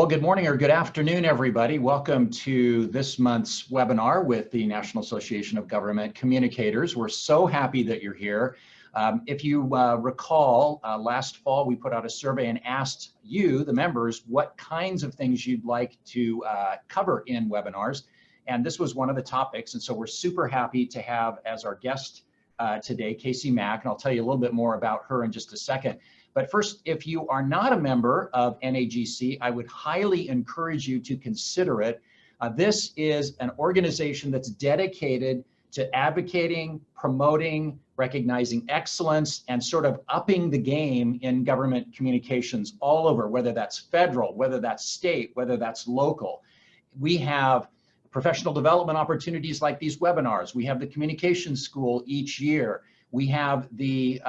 Well, good morning or good afternoon, everybody. Welcome to this month's webinar with the National Association of Government Communicators. We're so happy that you're here. If you recall, last fall we put out a survey and asked you, the members, what kinds of things you'd like to cover in webinars. And this was one of the topics. And so we're super happy to have as our guest today, Casey Mack, and I'll tell you a little bit more about her in just a second. But first, if you are not a member of NAGC, I would highly encourage you to consider it. This is an organization that's dedicated to advocating, promoting, recognizing excellence, and sort of upping the game in government communications all over, whether that's federal, whether that's state, whether that's local. We have professional development opportunities like these webinars. We have the communications school each year. We have the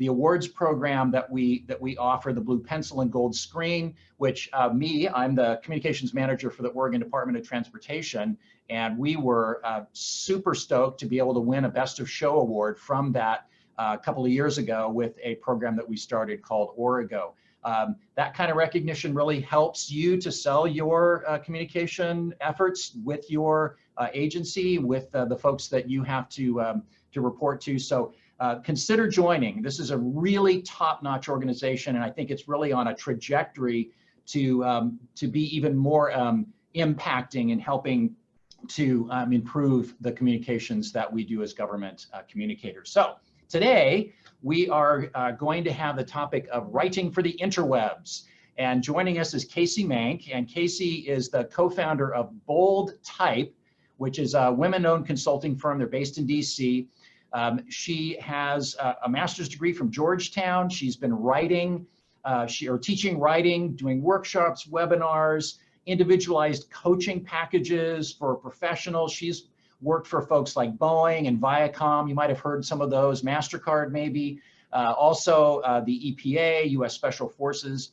awards program that we offer, the Blue Pencil and Gold Screen, which I'm the communications manager for the Oregon Department of Transportation, and we were super stoked to be able to win a Best of Show award from that a couple of years ago with a program that we started called Origo. That kind of recognition really helps you to sell your communication efforts with your agency, with the folks that you have to report to. So consider joining. This is a really top-notch organization, and I think it's really on a trajectory to be even more impacting and helping to improve the communications that we do as government communicators. So today we are going to have the topic of writing for the interwebs. And joining us is Casey Mank, and Casey is the co-founder of Bold Type, which is a women-owned consulting firm. They're based in DC. She has a master's degree from Georgetown. She's been writing, teaching writing, doing workshops, webinars, individualized coaching packages for professionals. She's worked for folks like Boeing and Viacom. You might have heard some of those, MasterCard maybe. Also the EPA, US Special Forces.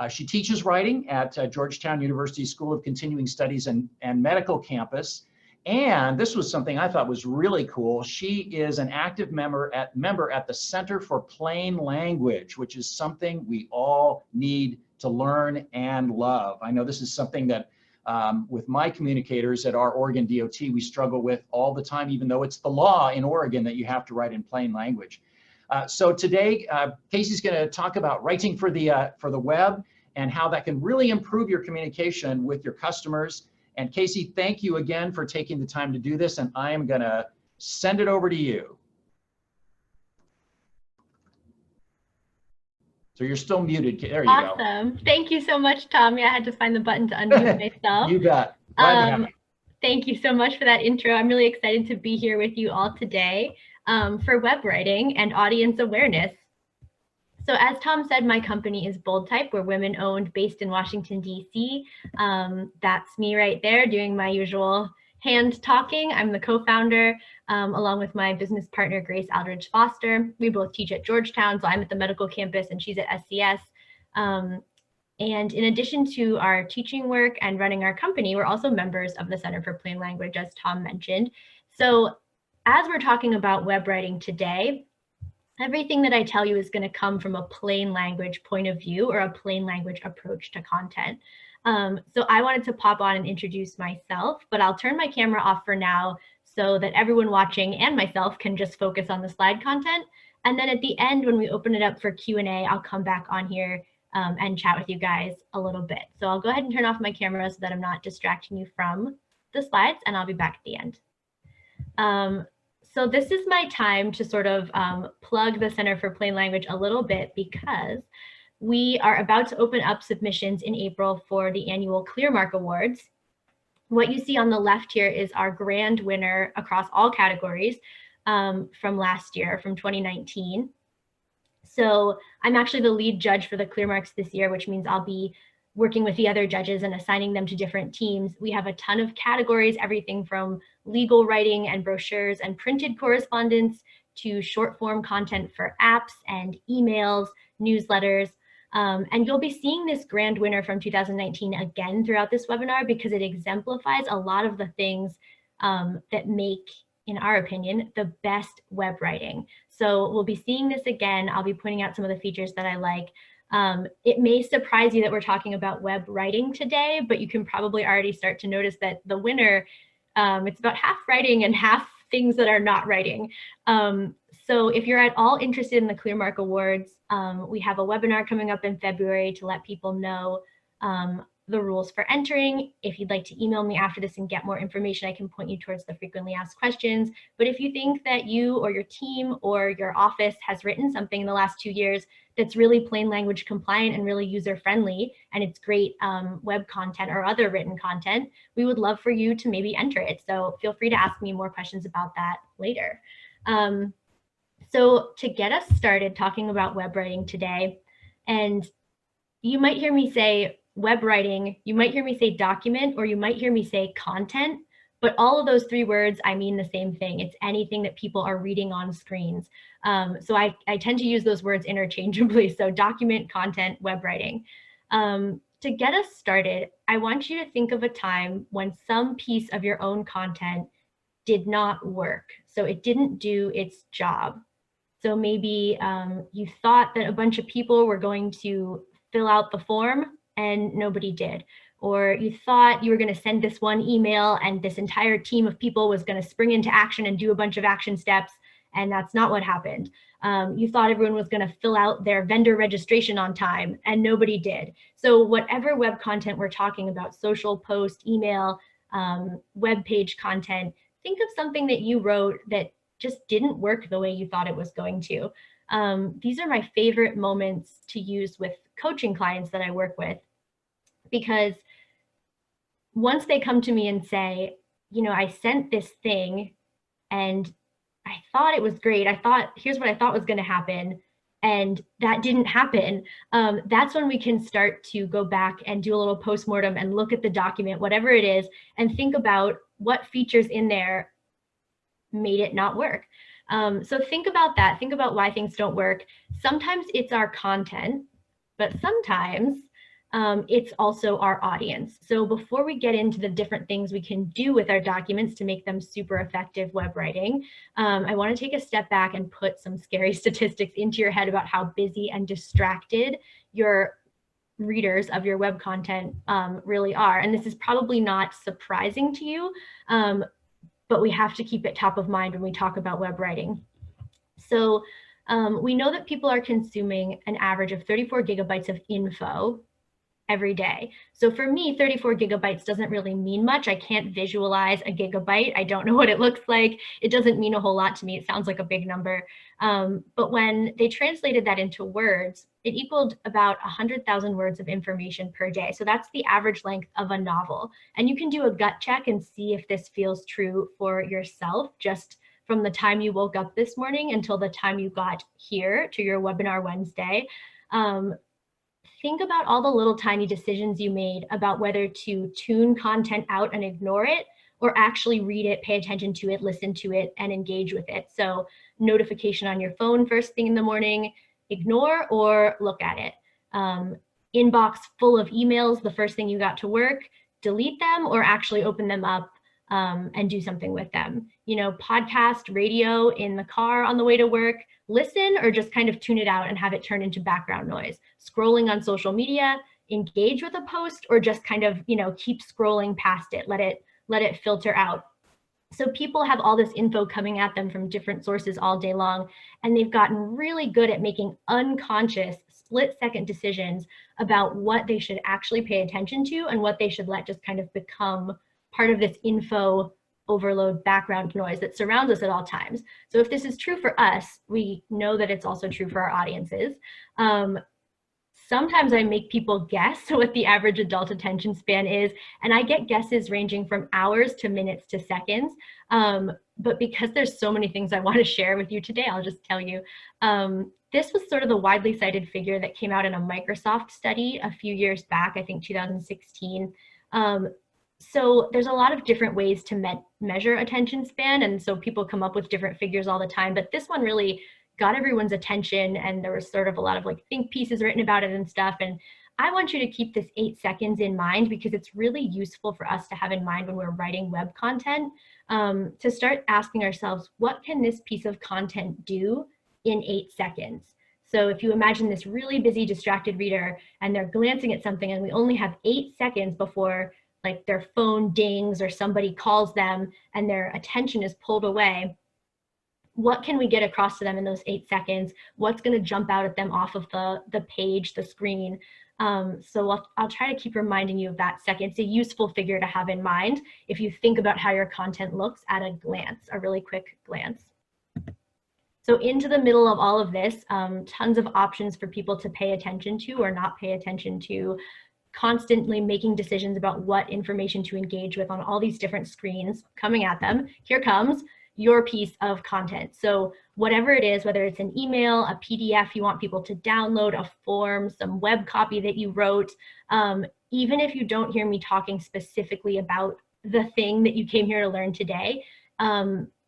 She teaches writing at Georgetown University School of Continuing Studies and Medical Campus. And this was something I thought was really cool. She is an active member at the Center for Plain Language, which is something we all need to learn and love. I know this is something that with my communicators at our Oregon DOT, we struggle with all the time, even though it's the law in Oregon that you have to write in plain language. So today, Casey's going to talk about writing for the web and how that can really improve your communication with your customers. And Casey, thank you again for taking the time to do this, and I am going to send it over to you. So you're still muted. There you go. Awesome. Thank you so much, Tommy. I had to find the button to unmute myself. You bet. Glad to have you. Thank you so much for that intro. I'm really excited to be here with you all today for web writing and audience awareness. So as Tom said, my company is Bold Type. We're women-owned, based in Washington, D.C. That's me right there doing my usual hand talking. I'm the co-founder, along with my business partner, Grace Aldridge Foster. We both teach at Georgetown, so I'm at the medical campus and she's at SCS. And in addition to our teaching work and running our company, we're also members of the Center for Plain Language, as Tom mentioned. So as we're talking about web writing today, everything that I tell you is going to come from a plain language point of view or a plain language approach to content. So I wanted to pop on and introduce myself, but I'll turn my camera off for now so that everyone watching and myself can just focus on the slide content. And then at the end, when we open it up for Q&A, I'll come back on here and chat with you guys a little bit. So I'll go ahead and turn off my camera so that I'm not distracting you from the slides, and I'll be back at the end. So this is my time to sort of plug the Center for Plain Language a little bit, because we are about to open up submissions in April for the annual Clearmark Awards. What you see on the left here is our grand winner across all categories from last year, from 2019. So I'm actually the lead judge for the Clearmarks this year, which means I'll be working with the other judges and assigning them to different teams. We have a ton of categories, everything from legal writing and brochures and printed correspondence to short form content for apps and emails, newsletters. And you'll be seeing this grand winner from 2019 again throughout this webinar, because it exemplifies a lot of the things that make, in our opinion, the best web writing. So we'll be seeing this again. I'll be pointing out some of the features that I like. It may surprise you that we're talking about web writing today, but you can probably already start to notice that the winner, it's about half writing and half things that are not writing. So if you're at all interested in the ClearMark Awards, we have a webinar coming up in February to let people know the rules for entering. If you'd like to email me after this and get more information, I can point you towards the frequently asked questions. But if you think that you or your team or your office has written something in the last 2 years that's really plain language compliant and really user friendly, and it's great web content or other written content, we would love for you to maybe enter it. So feel free to ask me more questions about that later. So to get us started talking about web writing today, and you might hear me say web writing, you might hear me say document, or you might hear me say content, but all of those 3 words, I mean the same thing. It's anything that people are reading on screens. So I tend to use those words interchangeably. So document, content, web writing. To get us started, I want you to think of a time when some piece of your own content did not work. So it didn't do its job. So maybe you thought that a bunch of people were going to fill out the form and nobody did. Or you thought you were going to send this one email and this entire team of people was going to spring into action and do a bunch of action steps, and that's not what happened. You thought everyone was going to fill out their vendor registration on time and nobody did. So whatever web content we're talking about, social post, email, web page content, think of something that you wrote that just didn't work the way you thought it was going to. These are my favorite moments to use with coaching clients that I work with, because once they come to me and say, you know, I sent this thing and I thought it was great. Here's what I thought was going to happen, and that didn't happen. That's when we can start to go back and do a little postmortem and look at the document, whatever it is, and think about what features in there made it not work. So think about that. Think about why things don't work. Sometimes it's our content, but sometimes it's also our audience. So before we get into the different things we can do with our documents to make them super effective web writing, I want to take a step back and put some scary statistics into your head about how busy and distracted your readers of your web content really are. And this is probably not surprising to you, but we have to keep it top of mind when we talk about web writing. So we know that people are consuming an average of 34 gigabytes of info every day. So for me, 34 gigabytes doesn't really mean much. I can't visualize a gigabyte. I don't know what it looks like. It doesn't mean a whole lot to me. It sounds like a big number. But when they translated that into words, it equaled about 100,000 words of information per day. So that's the average length of a novel. And you can do a gut check and see if this feels true for yourself, just from the time you woke up this morning until the time you got here to your webinar Wednesday. Think about all the little tiny decisions you made about whether to tune content out and ignore it, or actually read it, pay attention to it, listen to it, and engage with it. So notification on your phone first thing in the morning, ignore or look at it. Inbox full of emails the first thing you got to work, delete them or actually open them up and do something with them. You know, podcast, radio in the car on the way to work, listen or just kind of tune it out and have it turn into background noise. Scrolling on social media, engage with a post, or just kind of, you know, keep scrolling past it, let it filter out. So people have all this info coming at them from different sources all day long, and they've gotten really good at making unconscious split-second decisions about what they should actually pay attention to and what they should let just kind of become part of this info overload background noise that surrounds us at all times. So if this is true for us, we know that it's also true for our audiences. Sometimes I make people guess what the average adult attention span is, and I get guesses ranging from hours to minutes to seconds. But because there's so many things I want to share with you today, I'll just tell you. This was sort of the widely cited figure that came out in a Microsoft study a few years back, I think 2016. So there's a lot of different ways to measure attention span, and so people come up with different figures all the time, but this one really got everyone's attention, and there was sort of a lot of like think pieces written about it and stuff. And I want you to keep this 8 seconds in mind, because it's really useful for us to have in mind when we're writing web content, to start asking ourselves, what can this piece of content do in 8 seconds? So if you imagine this really busy, distracted reader and they're glancing at something and we only have 8 seconds before like their phone dings or somebody calls them and their attention is pulled away, what can we get across to them in those 8 seconds? What's going to jump out at them off of the page, the screen? So I'll try to keep reminding you of that second. It's a useful figure to have in mind if you think about how your content looks at a glance, a really quick glance. So into the middle of all of this, tons of options for people to pay attention to or not pay attention to, constantly making decisions about what information to engage with on all these different screens coming at them. Here comes your piece of content. So whatever it is, whether it's an email, a PDF you want people to download, a form, some web copy that you wrote, even if you don't hear me talking specifically about the thing that you came here to learn today,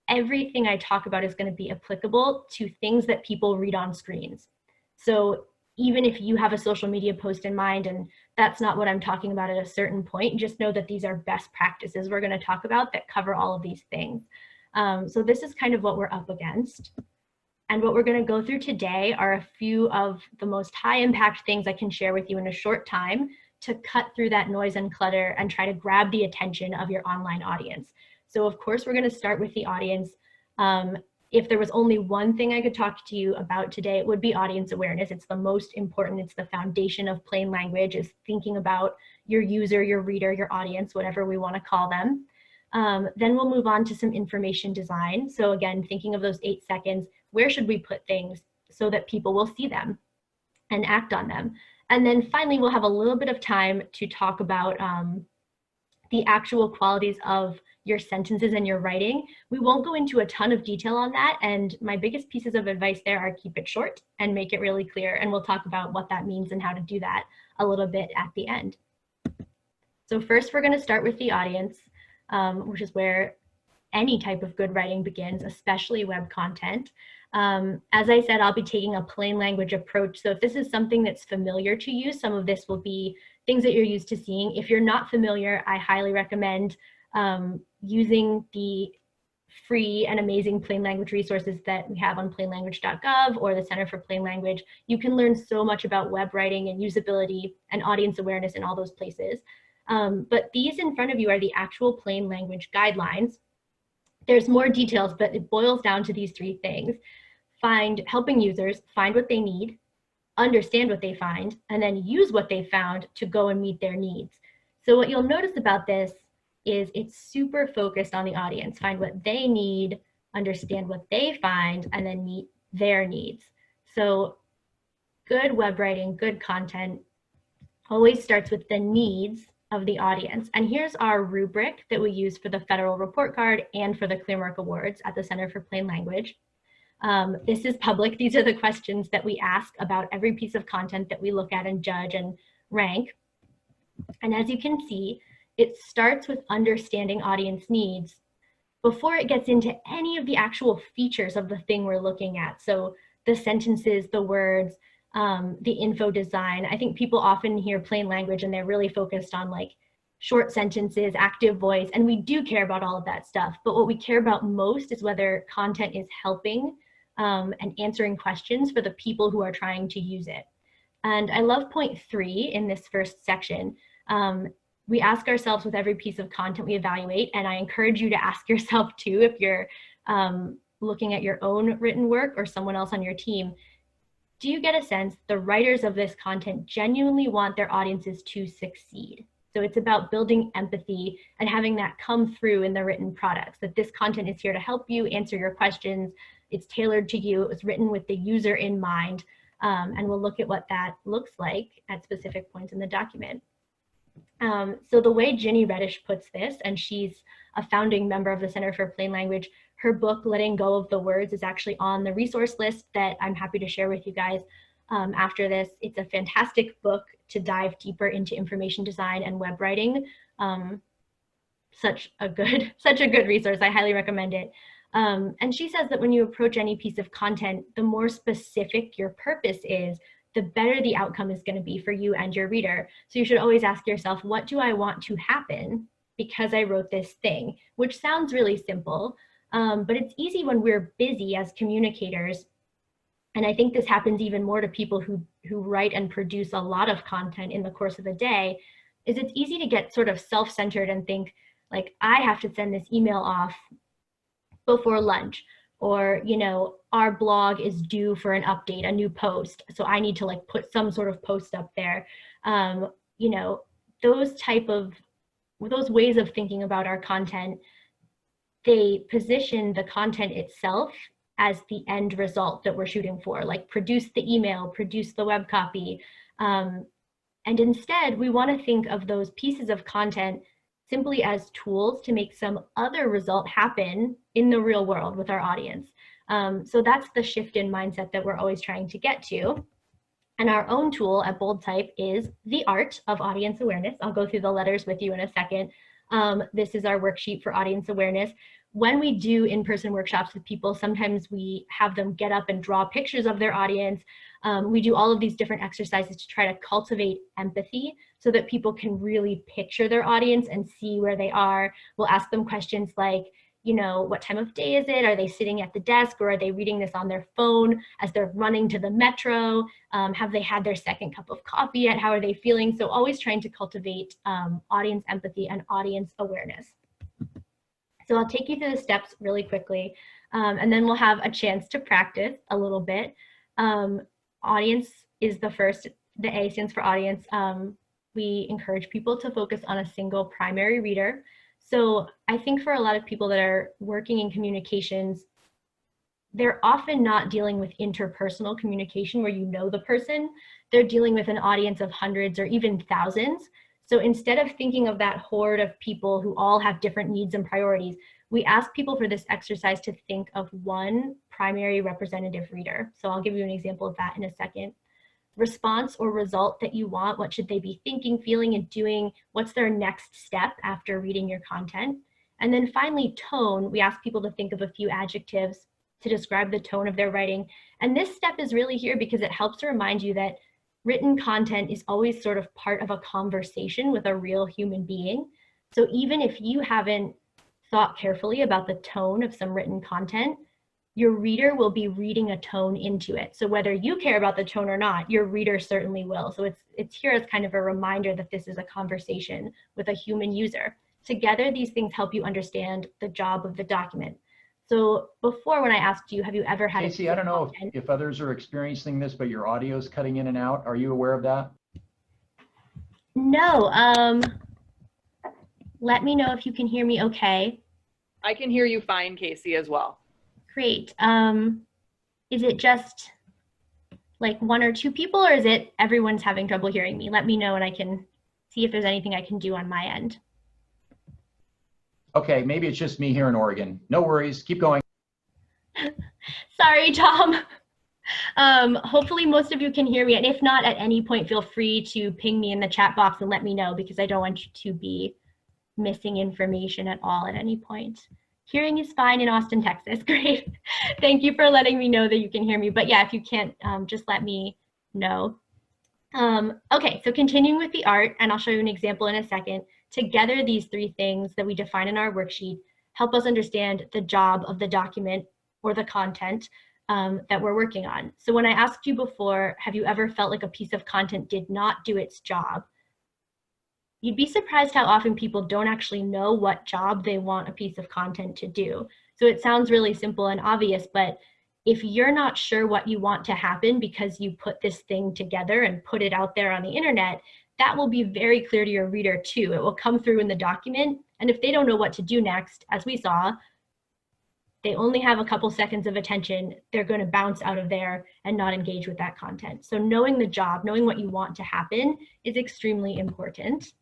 everything I talk about is going to be applicable to things that people read on screens. So even if you have a social media post in mind and that's not what I'm talking about at a certain point, just know that these are best practices we're going to talk about that cover all of these things. So this is kind of what we're up against. And what we're going to go through today are a few of the most high impact things I can share with you in a short time to cut through that noise and clutter and try to grab the attention of your online audience. So of course, we're going to start with the audience. If there was only one thing I could talk to you about today, it would be audience awareness. It's the most important. It's the foundation of plain language, is thinking about your user, your reader, your audience, whatever we want to call them. Then we'll move on to some information design. So again, thinking of those 8 seconds, where should we put things so that people will see them and act on them? And then finally, we'll have a little bit of time to talk about the actual qualities of your sentences and your writing. We won't go into a ton of detail on that. And my biggest pieces of advice there are keep it short and make it really clear. And we'll talk about what that means and how to do that a little bit at the end. So first, we're going to start with the audience, which is where any type of good writing begins, especially web content. As I said, I'll be taking a plain language approach. So if this is something that's familiar to you, some of this will be things that you're used to seeing. If you're not familiar, I highly recommend using the free and amazing plain language resources that we have on plainlanguage.gov or the Center for Plain Language. You can learn so much about web writing and usability and audience awareness in all those places. But these in front of you are the actual plain language guidelines. There's more details, but it boils down to these 3 things. Helping users find what they need, understand what they find, and then use what they found to go and meet their needs. So what you'll notice about this is it's super focused on the audience. Find what they need, understand what they find, and then meet their needs. So good web writing, good content always starts with the needs of the audience. And here's our rubric that we use for the Federal Report Card and for the Clearmark Awards at the Center for Plain Language. This is public. These are the questions that we ask about every piece of content that we look at and judge and rank. And as you can see, it starts with understanding audience needs before it gets into any of the actual features of the thing we're looking at. So the sentences, the words, the info design. I think people often hear plain language and they're really focused on like short sentences, active voice, and we do care about all of that stuff. But what we care about most is whether content is helping and answering questions for the people who are trying to use it. And I love point 3 in this first section. We ask ourselves with every piece of content we evaluate, and I encourage you to ask yourself too if you're looking at your own written work or someone else on your team, do you get a sense the writers of this content genuinely want their audiences to succeed? So it's about building empathy and having that come through in the written products, that this content is here to help you answer your questions. It's tailored to you. It was written with the user in mind. And we'll look at what that looks like at specific points in the document. So the way Ginny Reddish puts this, and she's a founding member of the Center for Plain Language, her book, Letting Go of the Words, is actually on the resource list that I'm happy to share with you guys after this. It's a fantastic book to dive deeper into information design and web writing. Such a good resource. I highly recommend it. And she says that when you approach any piece of content, the more specific your purpose is, the better the outcome is going to be for you and your reader. So you should always ask yourself, what do I want to happen because I wrote this thing? Which sounds really simple, but it's easy when we're busy as communicators and I think this happens even more to people who write and produce a lot of content in the course of the day, is it's easy to get sort of self-centered and think like, I have to send this email off before lunch, or, you know, our blog is due for an update, a new post, so I need to like put some sort of post up there. You know, those ways of thinking about our content, they position the content itself as the end result that we're shooting for, like produce the email, produce the web copy. And instead, we want to think of those pieces of content simply as tools to make some other result happen in the real world with our audience. So that's the shift in mindset that we're always trying to get to. And our own tool at Bold Type is the art of audience awareness. I'll go through the letters with you in a second. This is our worksheet for audience awareness. When we do in-person workshops with people, sometimes we have them get up and draw pictures of their audience. We do all of these different exercises to try to cultivate empathy so that people can really picture their audience and see where they are. We'll ask them questions like, you know, what time of day is it? Are they sitting at the desk, or are they reading this on their phone as they're running to the metro? Have they had their second cup of coffee yet? How are they feeling? So always trying to cultivate audience empathy and audience awareness. So I'll take you through the steps really quickly, and then we'll have a chance to practice a little bit. Audience is the first. The A stands for audience. We encourage people to focus on a single primary reader. So I think for a lot of people that are working in communications, they're often not dealing with interpersonal communication where you know the person. They're dealing with an audience of hundreds or even thousands. So instead of thinking of that horde of people who all have different needs and priorities, we ask people for this exercise to think of one primary representative reader. So I'll give you an example of that in a second. Response or result that you want. What should they be thinking, feeling, and doing? What's their next step after reading your content? And then finally, tone. We ask people to think of a few adjectives to describe the tone of their writing. And this step is really here because it helps to remind you that written content is always sort of part of a conversation with a real human being. So even if you haven't thought carefully about the tone of some written content, your reader will be reading a tone into it. So whether you care about the tone or not, your reader certainly will. So it's here as kind of a reminder that this is a conversation with a human user. Together, these things help you understand the job of the document. So before, when I asked you, have you ever had Casey, I don't know if others are experiencing this, but your audio is cutting in and out. Are you aware of that? No. Let me know if you can hear me okay. I can hear you fine, Casey, as well. Great. Is it just like one or two people, or is it everyone's having trouble hearing me? Let me know and I can see if there's anything I can do on my end. Okay, maybe it's just me here in Oregon. No worries, keep going. Sorry, Tom. Hopefully most of you can hear me, and if not, at any point, feel free to ping me in the chat box and let me know, because I don't want you to be missing information at all at any point. Hearing is fine in Austin, Texas. Great. Thank you for letting me know that you can hear me. But yeah, if you can't, just let me know. Okay, so continuing with the art, and I'll show you an example in a second. Together, these three things that we define in our worksheet help us understand the job of the document or the content that we're working on. So when I asked you before, have you ever felt like a piece of content did not do its job? You'd be surprised how often people don't actually know what job they want a piece of content to do. So it sounds really simple and obvious, but if you're not sure what you want to happen because you put this thing together and put it out there on the internet, that will be very clear to your reader too. It will come through in the document. And if they don't know what to do next, as we saw, they only have a couple seconds of attention, they're going to bounce out of there and not engage with that content. So knowing the job, knowing what you want to happen is extremely important.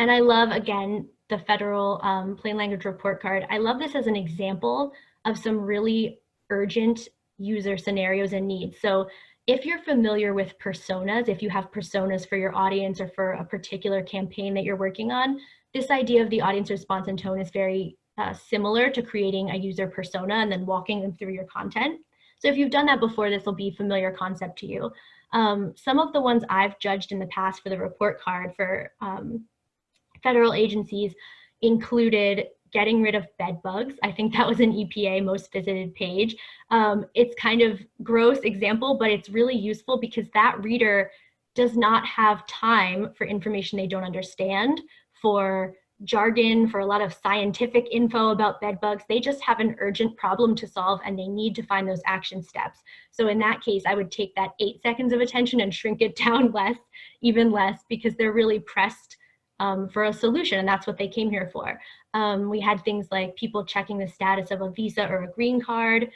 And I love, again, the federal plain language report card. I love this as an example of some really urgent user scenarios and needs. So if you're familiar with personas, if you have personas for your audience or for a particular campaign that you're working on, this idea of the audience response and tone is very similar to creating a user persona and then walking them through your content. So if you've done that before, this will be a familiar concept to you. Some of the ones I've judged in the past for the report card for federal agencies included getting rid of bed bugs. I think that was an EPA most visited page. It's kind of gross example, but it's really useful because that reader does not have time for information they don't understand, for jargon, for a lot of scientific info about bed bugs. They just have an urgent problem to solve and they need to find those action steps. So in that case, I would take that 8 seconds of attention and shrink it down less, even less, because they're really pressed for a solution, and that's what they came here for. We had things like people checking the status of a visa or a green card.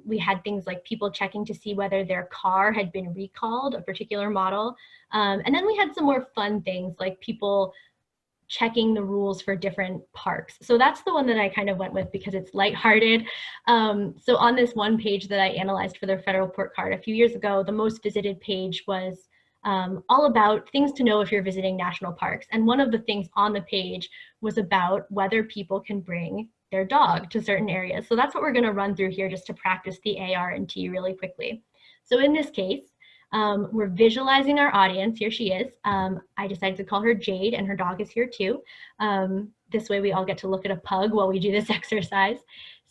We had things like people checking to see whether their car had been recalled, a particular model. And then we had some more fun things like people checking the rules for different parks. So that's the one that I kind of went with because it's lighthearted. So on this one page that I analyzed for their federal report card a few years ago, the most visited page was all about things to know if you're visiting national parks. And one of the things on the page was about whether people can bring their dog to certain areas. So that's what we're going to run through here just to practice the AR and T really quickly. So in this case, we're visualizing our audience. Here she is. I decided to call her Jade, and her dog is here too. This way we all get to look at a pug while we do this exercise.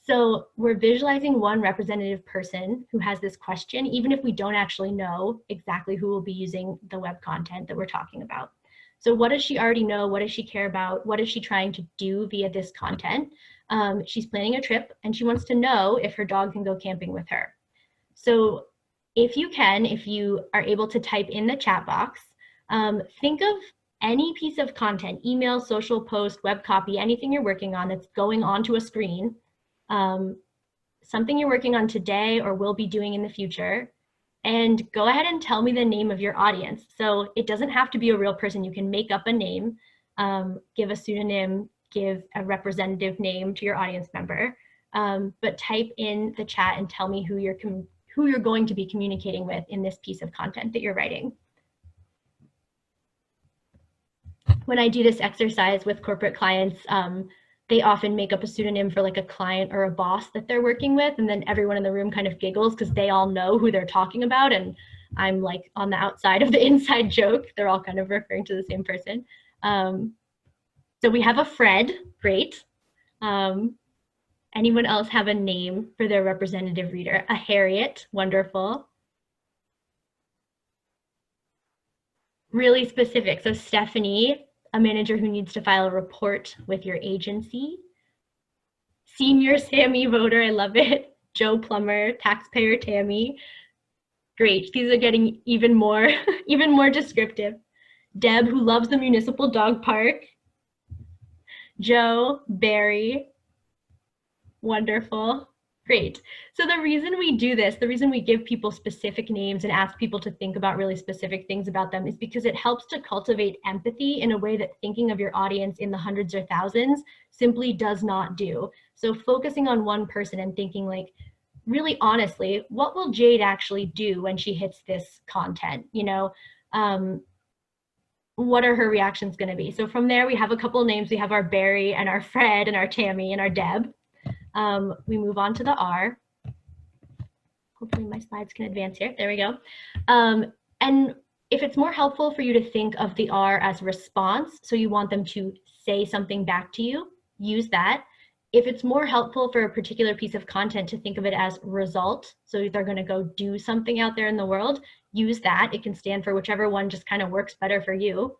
So we're visualizing one representative person who has this question, even if we don't actually know exactly who will be using the web content that we're talking about. So what does she already know? What does she care about? What is she trying to do via this content? She's planning a trip and she wants to know if her dog can go camping with her. So if you are able to type in the chat box, think of any piece of content, email, social post, web copy, anything you're working on that's going onto a screen, something you're working on today or will be doing in the future, and go ahead and tell me the name of your audience. So it doesn't have to be a real person. You can make up a name, give a pseudonym, give a representative name to your audience member, but type in the chat and tell me who you're going to be communicating with in this piece of content that you're writing. When I do this exercise with corporate clients, they often make up a pseudonym for like a client or a boss that they're working with, and then everyone in the room kind of giggles because they all know who they're talking about, and I'm like on the outside of the inside joke. They're all kind of referring to the same person. So we have a Fred, great. Anyone else have a name for their representative reader? A Harriet, wonderful. Really specific. So Stephanie, a manager who needs to file a report with your agency. Senior Sammy voter, I love it. Joe Plumber, taxpayer Tammy. Great, these are getting even more descriptive. Deb, who loves the municipal dog park. Joe, Barry, wonderful, great. So the reason we do this, the reason we give people specific names and ask people to think about really specific things about them is because it helps to cultivate empathy in a way that thinking of your audience in the hundreds or thousands simply does not do. So focusing on one person and thinking like, really honestly, what will Jade actually do when she hits this content? You know, what are her reactions going to be? So from there, we have a couple of names. We have our Barry and our Fred and our Tammy and our Deb. We move on to the R. Hopefully my slides can advance here. There we go. And if it's more helpful for you to think of the R as response, so you want them to say something back to you, use that. If it's more helpful for a particular piece of content to think of it as result, so they're going to go do something out there in the world, use that. It can stand for whichever one just kind of works better for you.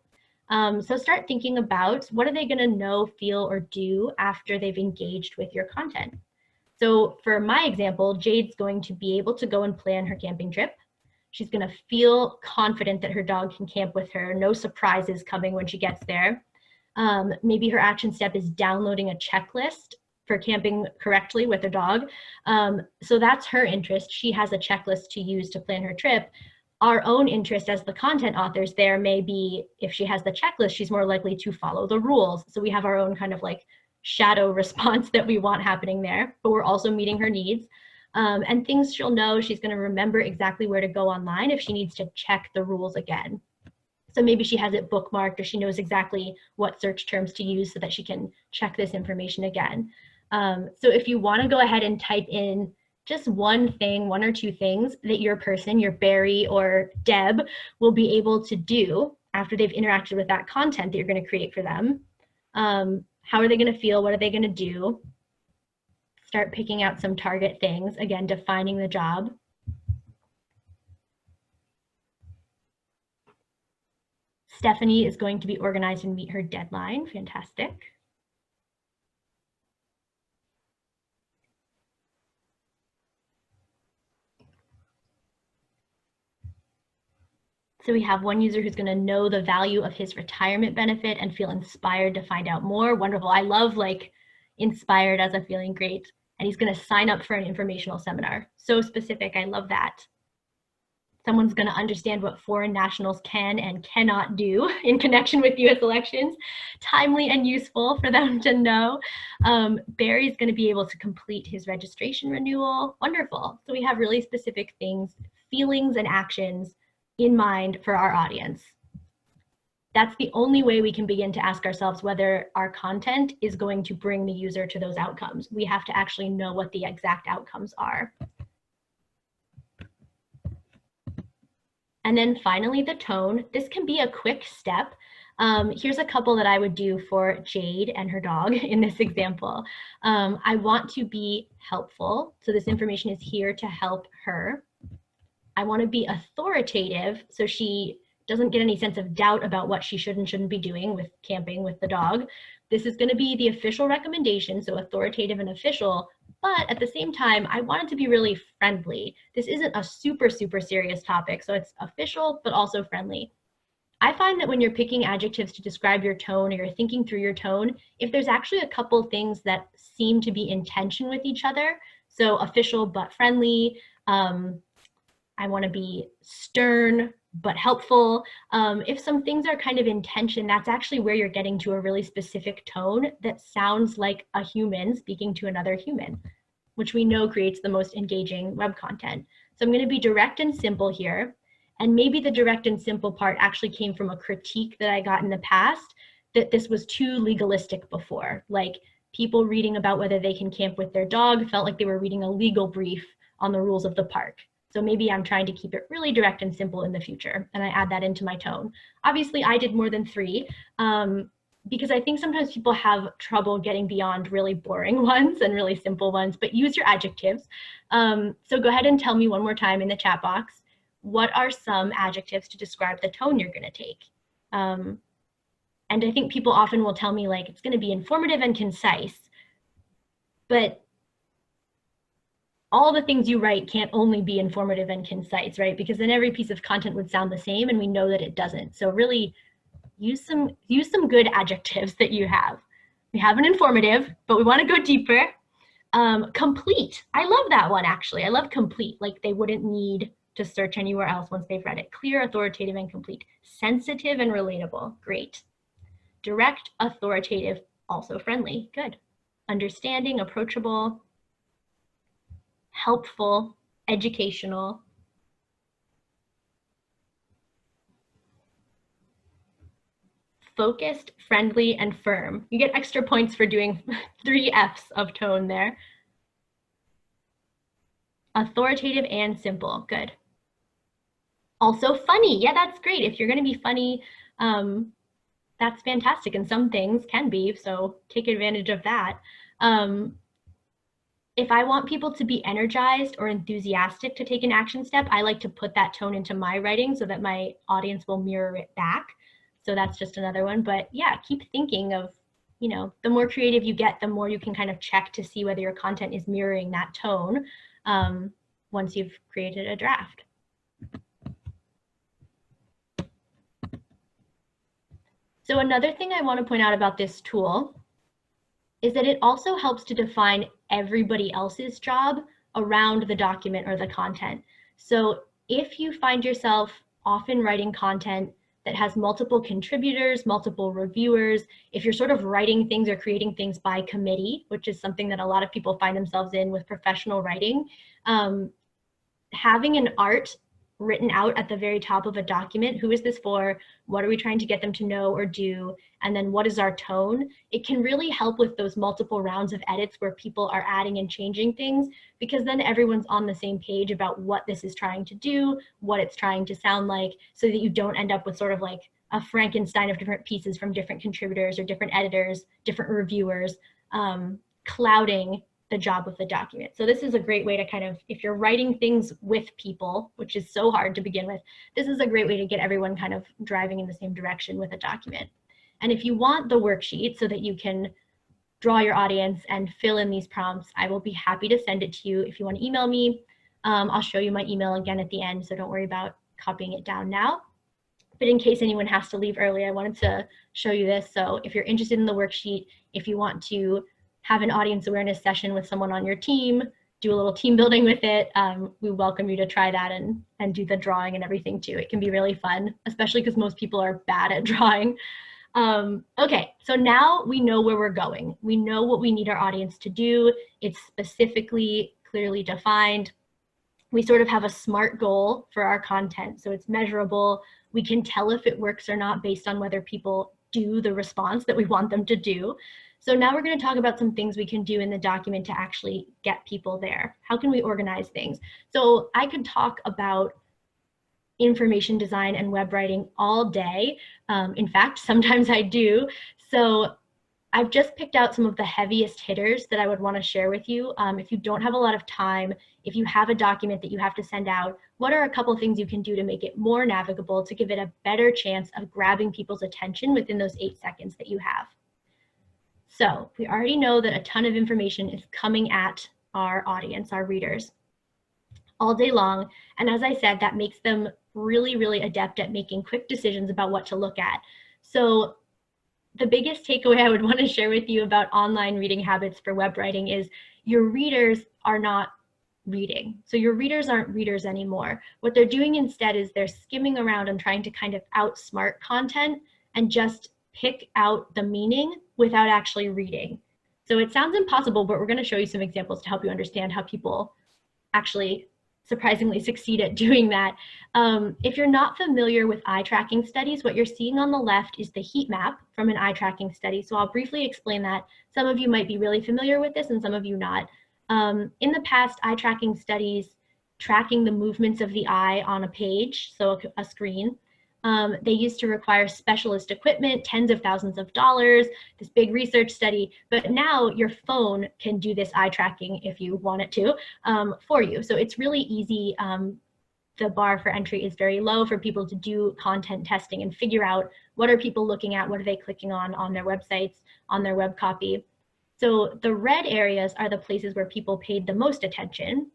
So start thinking about what are they going to know, feel, or do after they've engaged with your content. So for my example, Jade's going to be able to go and plan her camping trip. She's going to feel confident that her dog can camp with her, no surprises coming when she gets there. Maybe her action step is downloading a checklist for camping correctly with her dog. So that's her interest. She has a checklist to use to plan her trip. Our own interest as the content authors there may be, if she has the checklist, she's more likely to follow the rules. So we have our own kind of like shadow response that we want happening there, but we're also meeting her needs. And things she'll know, she's going to remember exactly where to go online if she needs to check the rules again. So maybe she has it bookmarked or she knows exactly what search terms to use so that she can check this information again. So if you want to go ahead and type in just one thing, one or two things that your person, your Barry or Deb, will be able to do after they've interacted with that content that you're going to create for them. How are they going to feel? What are they going to do? Start picking out some target things. Again, defining the job. Stephanie is going to be organized and meet her deadline. Fantastic. So we have one user who's going to know the value of his retirement benefit and feel inspired to find out more. Wonderful. I love like inspired as a feeling great. And he's going to sign up for an informational seminar. So specific. I love that. Someone's going to understand what foreign nationals can and cannot do in connection with US elections. Timely and useful for them to know. Barry's going to be able to complete his registration renewal. Wonderful. So we have really specific things, feelings and actions in mind for our audience. That's the only way we can begin to ask ourselves whether our content is going to bring the user to those outcomes. We have to actually know what the exact outcomes are. And then finally, the tone. This can be a quick step. Here's a couple that I would do for Jade and her dog in this example. I want to be helpful. So this information is here to help her. I want to be authoritative so she doesn't get any sense of doubt about what she should and shouldn't be doing with camping with the dog. This is going to be the official recommendation, so authoritative and official, but at the same time, I want it to be really friendly. This isn't a super, super serious topic, so it's official, but also friendly. I find that when you're picking adjectives to describe your tone or you're thinking through your tone, if there's actually a couple things that seem to be in tension with each other, so official but friendly, I want to be stern but helpful. If some things are kind of in tension, that's actually where you're getting to a really specific tone that sounds like a human speaking to another human, which we know creates the most engaging web content. So I'm going to be direct and simple here. And maybe the direct and simple part actually came from a critique that I got in the past, that this was too legalistic before. Like people reading about whether they can camp with their dog felt like they were reading a legal brief on the rules of the park. So maybe I'm trying to keep it really direct and simple in the future, and I add that into my tone. Obviously, I did more than 3 because I think sometimes people have trouble getting beyond really boring ones and really simple ones, but use your adjectives. So go ahead and tell me one more time in the chat box, what are some adjectives to describe the tone you're going to take? And I think people often will tell me like, it's going to be informative and concise, but all the things you write can't only be informative and concise, right? Because then every piece of content would sound the same, and we know that it doesn't. So really use some good adjectives that you have. We have an informative, but we want to go deeper. Complete. I love that one, actually. I love complete. Like they wouldn't need to search anywhere else once they've read it. Clear, authoritative, and complete. Sensitive and relatable. Great. Direct, authoritative, also friendly. Good. Understanding, approachable, helpful, educational. Focused, friendly, and firm. You get extra points for doing 3 F's of tone there. Authoritative and simple. Good. Also funny. Yeah, that's great. If you're going to be funny, that's fantastic. And some things can be, so take advantage of that. If I want people to be energized or enthusiastic to take an action step, I like to put that tone into my writing so that my audience will mirror it back. So that's just another one. But yeah, keep thinking of, you know, the more creative you get, the more you can kind of check to see whether your content is mirroring that tone once you've created a draft. So another thing I want to point out about this tool is that it also helps to define everybody else's job around the document or the content. So if you find yourself often writing content that has multiple contributors, multiple reviewers, if you're sort of writing things or creating things by committee, which is something that a lot of people find themselves in with professional writing, having an art written out at the very top of a document, who is this for, what are we trying to get them to know or do, and then what is our tone, it can really help with those multiple rounds of edits where people are adding and changing things, because then everyone's on the same page about what this is trying to do, what it's trying to sound like, so that you don't end up with sort of like a Frankenstein of different pieces from different contributors or different editors, different reviewers, clouding the job of the document. So this is a great way to kind of, if you're writing things with people, which is so hard to begin with, this is a great way to get everyone kind of driving in the same direction with a document. And if you want the worksheet so that you can draw your audience and fill in these prompts, I will be happy to send it to you. If you want to email me, I'll show you my email again at the end, so don't worry about copying it down now. But in case anyone has to leave early, I wanted to show you this. So if you're interested in the worksheet, if you want to have an audience awareness session with someone on your team, do a little team building with it, we welcome you to try that and do the drawing and everything too. It can be really fun, especially because most people are bad at drawing. Okay, so now we know where we're going. We know what we need our audience to do. It's specifically, clearly defined. We sort of have a SMART goal for our content, so it's measurable. We can tell if it works or not based on whether people do the response that we want them to do. So now we're going to talk about some things we can do in the document to actually get people there. How can we organize things? So I could talk about information design and web writing all day. In fact, sometimes I do. So I've just picked out some of the heaviest hitters that I would want to share with you. If you don't have a lot of time, if you have a document that you have to send out, what are a couple of things you can do to make it more navigable, to give it a better chance of grabbing people's attention within those 8 seconds that you have? So we already know that a ton of information is coming at our audience, our readers, all day long. And as I said, that makes them really, really adept at making quick decisions about what to look at. So the biggest takeaway I would want to share with you about online reading habits for web writing is your readers are not reading. So your readers aren't readers anymore. What they're doing instead is they're skimming around and trying to kind of outsmart content and just pick out the meaning without actually reading. So it sounds impossible, but we're going to show you some examples to help you understand how people actually surprisingly succeed at doing that. If you're not familiar with eye tracking studies, what you're seeing on the left is the heat map from an eye tracking study. So I'll briefly explain that. Some of you might be really familiar with this and some of you not. In the past, eye tracking studies tracking the movements of the eye on a page, so a screen, they used to require specialist equipment, tens of thousands of dollars, this big research study, but now your phone can do this eye tracking if you want it to for you. So it's really easy. The bar for entry is very low for people to do content testing and figure out what are people looking at, what are they clicking on their websites, on their web copy. So the red areas are the places where people paid the most attention,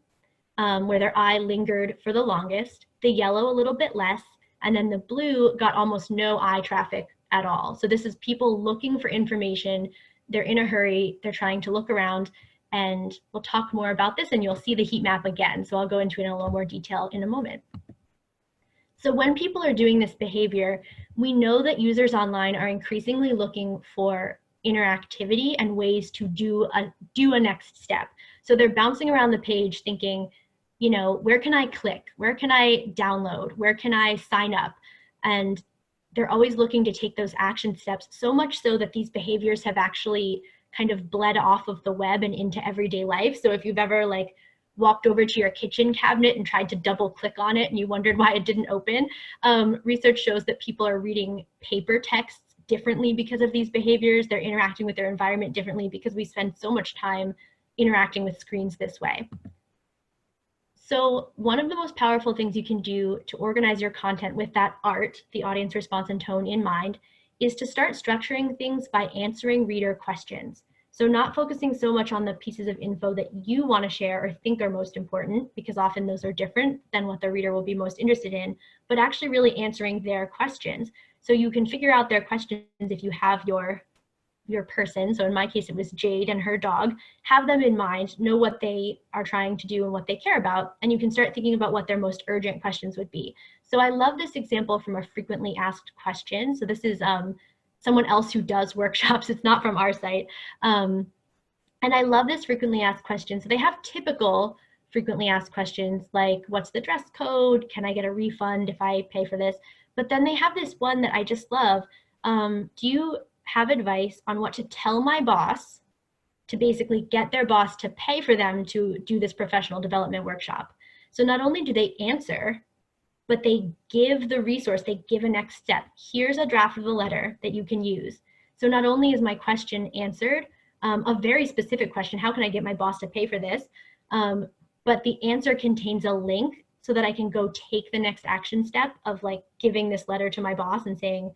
where their eye lingered for the longest, the yellow a little bit less, and then the blue got almost no eye traffic at all. So this is people looking for information. They're in a hurry. They're trying to look around, and we'll talk more about this and you'll see the heat map again. So I'll go into it in a little more detail in a moment. So when people are doing this behavior, we know that users online are increasingly looking for interactivity and ways to do a next step. So they're bouncing around the page thinking, you know, where can I click? Where can I download? Where can I sign up? And they're always looking to take those action steps, so much so that these behaviors have actually kind of bled off of the web and into everyday life. So if you've ever like walked over to your kitchen cabinet and tried to double click on it and you wondered why it didn't open, research shows that people are reading paper texts differently because of these behaviors. They're interacting with their environment differently because we spend so much time interacting with screens this way. So one of the most powerful things you can do to organize your content with that art, the audience response and tone in mind, is to start structuring things by answering reader questions. So not focusing so much on the pieces of info that you want to share or think are most important, because often those are different than what the reader will be most interested in, but actually really answering their questions. So you can figure out their questions if you have your person. So in my case, it was Jade and her dog. Have them in mind, know what they are trying to do and what they care about, and you can start thinking about what their most urgent questions would be. So I love this example from a frequently asked question. So this is someone else who does workshops. It's not from our site. And I love this frequently asked question. So they have typical frequently asked questions like, what's the dress code? Can I get a refund if I pay for this? But then they have this one that I just love. Do you have advice on what to tell my boss to basically get their boss to pay for them to do this professional development workshop? So not only do they answer but they give the resource, they give a next step. Here's a draft of the letter that you can use. So not only is my question answered, a very specific question, how can I get my boss to pay for this? But the answer contains a link so that I can go take the next action step of like giving this letter to my boss and saying,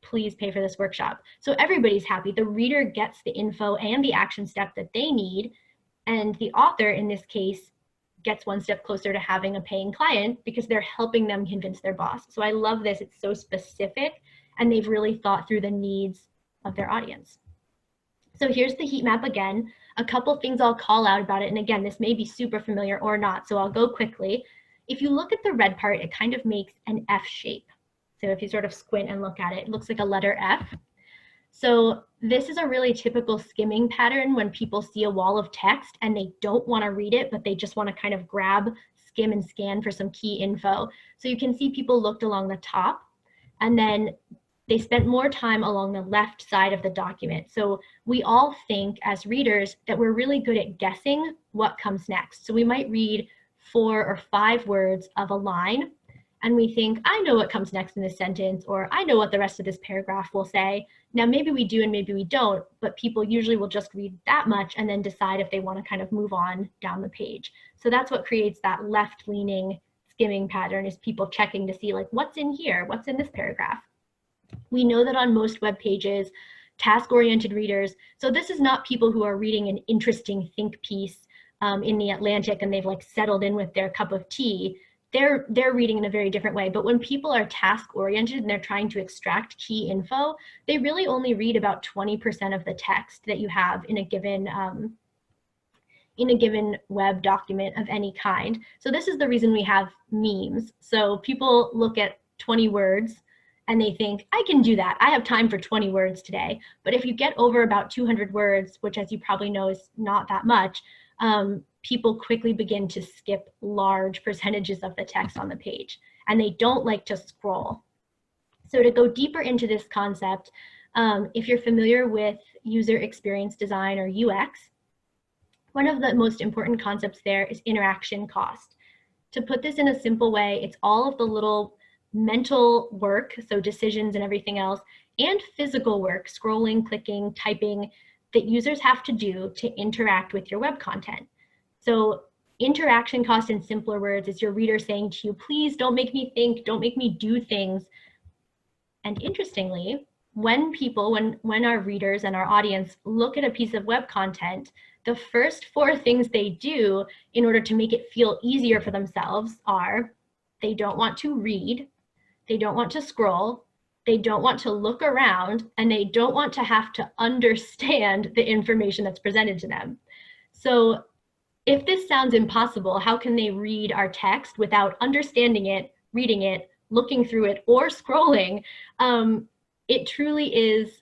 please pay for this workshop. So everybody's happy. The reader gets the info and the action step that they need. And the author, in this case, gets one step closer to having a paying client because they're helping them convince their boss. So I love this. It's so specific and they've really thought through the needs of their audience. So here's the heat map again. A couple things I'll call out about it. And again, this may be super familiar or not, so I'll go quickly. If you look at the red part, it kind of makes an F shape. So if you sort of squint and look at it, it looks like a letter F. So this is a really typical skimming pattern when people see a wall of text and they don't want to read it, but they just want to kind of grab, skim, and scan for some key info. So you can see people looked along the top and then they spent more time along the left side of the document. So we all think as readers that we're really good at guessing what comes next. So we might read 4 or 5 words of a line and we think, I know what comes next in this sentence, or I know what the rest of this paragraph will say. Now, maybe we do and maybe we don't, but people usually will just read that much and then decide if they want to kind of move on down the page. So that's what creates that left-leaning skimming pattern, is people checking to see like, what's in here? What's in this paragraph? We know that on most web pages, task-oriented readers, so this is not people who are reading an interesting think piece in the Atlantic and they've like settled in with their cup of tea. They're reading in a very different way. But when people are task-oriented and they're trying to extract key info, they really only read about 20% of the text that you have in a given web document of any kind. So this is the reason we have memes. So people look at 20 words and they think, I can do that. I have time for 20 words today. But if you get over about 200 words, which as you probably know is not that much, people quickly begin to skip large percentages of the text on the page, and they don't like to scroll. So to go deeper into this concept, if you're familiar with user experience design or UX, one of the most important concepts there is interaction cost. To put this in a simple way, it's all of the little mental work, so decisions and everything else, and physical work, scrolling, clicking, typing, that users have to do to interact with your web content. So interaction cost in simpler words is your reader saying to you, please don't make me think, don't make me do things. And interestingly, when our readers and our audience look at a piece of web content, the first 4 things they do in order to make it feel easier for themselves are, they don't want to read, they don't want to scroll, they don't want to look around, and they don't want to have to understand the information that's presented to them. So if this sounds impossible, how can they read our text without understanding it, reading it, looking through it, or scrolling? It truly is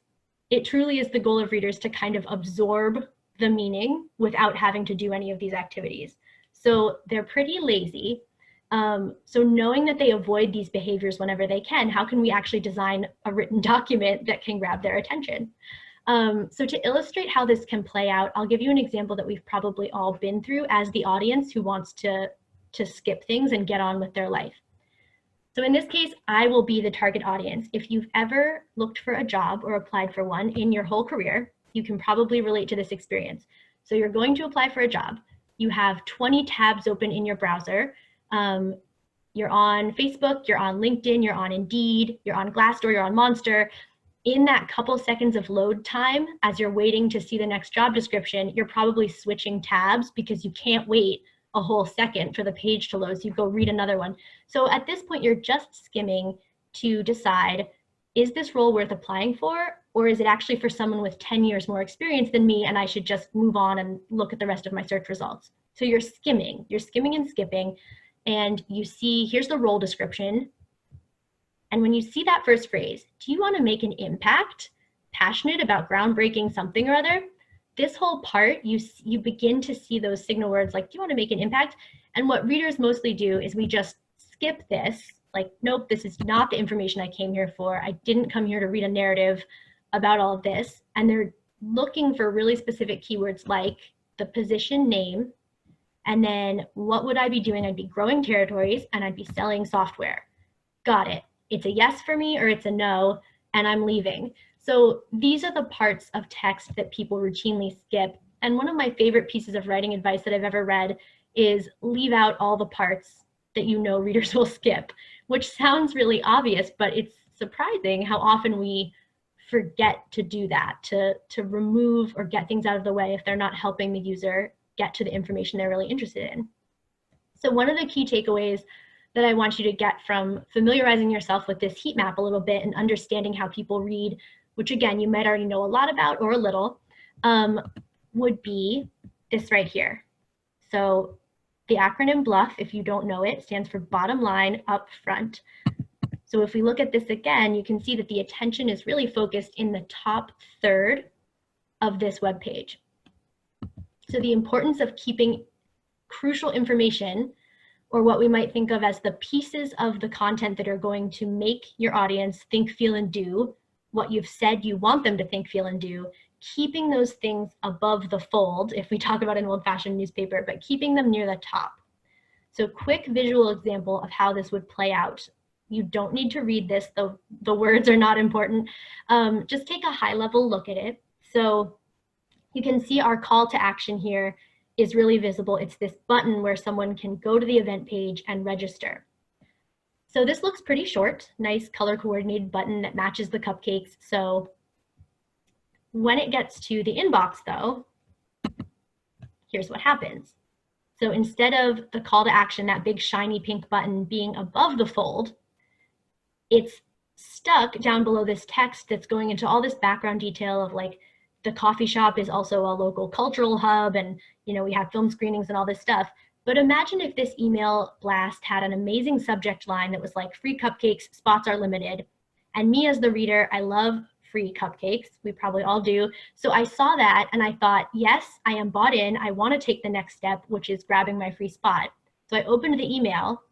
the goal of readers to kind of absorb the meaning without having to do any of these activities. So they're pretty lazy. So knowing that they avoid these behaviors whenever they can, how can we actually design a written document that can grab their attention? So to illustrate how this can play out, I'll give you an example that we've probably all been through as the audience who wants to skip things and get on with their life. So in this case, I will be the target audience. If you've ever looked for a job or applied for one in your whole career, you can probably relate to this experience. So you're going to apply for a job. You have 20 tabs open in your browser. You're on Facebook, you're on LinkedIn, you're on Indeed, you're on Glassdoor, you're on Monster. In that couple seconds of load time, as you're waiting to see the next job description, you're probably switching tabs because you can't wait a whole second for the page to load, so you go read another one. So at this point, you're just skimming to decide, is this role worth applying for, or is it actually for someone with 10 years more experience than me and I should just move on and look at the rest of my search results? So you're skimming and skipping, and you see, here's the role description. And when you see that first phrase, do you want to make an impact, passionate about groundbreaking something or other? This whole part, you begin to see those signal words like, do you want to make an impact? And what readers mostly do is we just skip this, like, nope, this is not the information I came here for. I didn't come here to read a narrative about all of this. And they're looking for really specific keywords like the position name And then what would I be doing? I'd be growing territories and I'd be selling software. Got it. It's a yes for me or it's a no, and I'm leaving. So these are the parts of text that people routinely skip. And one of my favorite pieces of writing advice that I've ever read is leave out all the parts that you know readers will skip, which sounds really obvious, but it's surprising how often we forget to do that, to remove or get things out of the way if they're not helping the user get to the information they're really interested in. So one of the key takeaways that I want you to get from familiarizing yourself with this heat map a little bit and understanding how people read, which again, you might already know a lot about or a little, would be this right here. So the acronym BLUF, if you don't know it, stands for bottom line up front. So if we look at this again, you can see that the attention is really focused in the top third of this web page. So the importance of keeping crucial information, or what we might think of as the pieces of the content that are going to make your audience think, feel, and do what you've said you want them to think, feel, and do, keeping those things above the fold, if we talk about an old-fashioned newspaper, but keeping them near the top. So quick visual example of how this would play out. You don't need to read this, the words are not important. Just take a high-level look at it. So you can see our call to action here is really visible. It's this button where someone can go to the event page and register. So this looks pretty short, nice color coordinated button that matches the cupcakes. So when it gets to the inbox though, here's what happens. So instead of the call to action, that big shiny pink button being above the fold, it's stuck down below this text that's going into all this background detail of like, the coffee shop is also a local cultural hub, and we have film screenings and all this stuff. But imagine if this email blast had an amazing subject line that was like, free cupcakes, spots are limited. And me as the reader, I love free cupcakes. We probably all do. So I saw that and I thought, yes, I am bought in. I want to take the next step, which is grabbing my free spot. So I opened the email,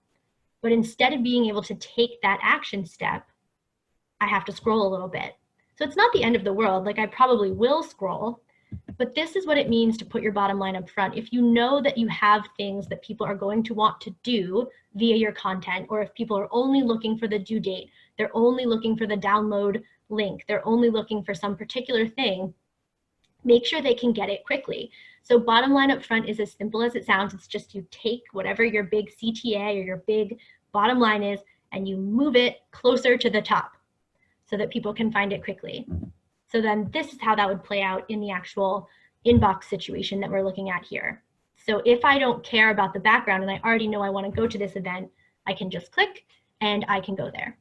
but instead of being able to take that action step, I have to scroll a little bit. So it's not the end of the world. Like, I probably will scroll, but this is what it means to put your bottom line up front. If you know that you have things that people are going to want to do via your content, or if people are only looking for the due date, they're only looking for the download link, they're only looking for some particular thing, make sure they can get it quickly. So bottom line up front is as simple as it sounds. It's just you take whatever your big CTA or your big bottom line is and you move it closer to the top so that people can find it quickly. So then this is how that would play out in the actual inbox situation that we're looking at here. So if I don't care about the background and I already know I want to go to this event, I can just click and I can go there.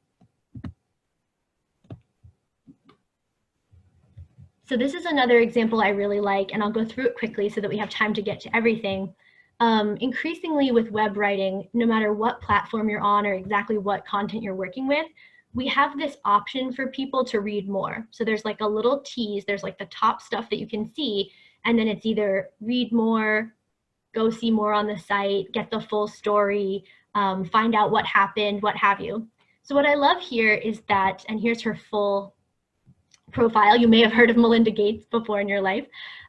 So this is another example I really like, and I'll go through it quickly so that we have time to get to everything. Increasingly with web writing, no matter what platform you're on or exactly what content you're working with, we have this option for people to read more. So there's like a little tease, there's like the top stuff that you can see, and then it's either read more, go see more on the site, get the full story, find out what happened, what have you. So what I love here is that, and here's her full profile. You may have heard of Melinda Gates before in your life.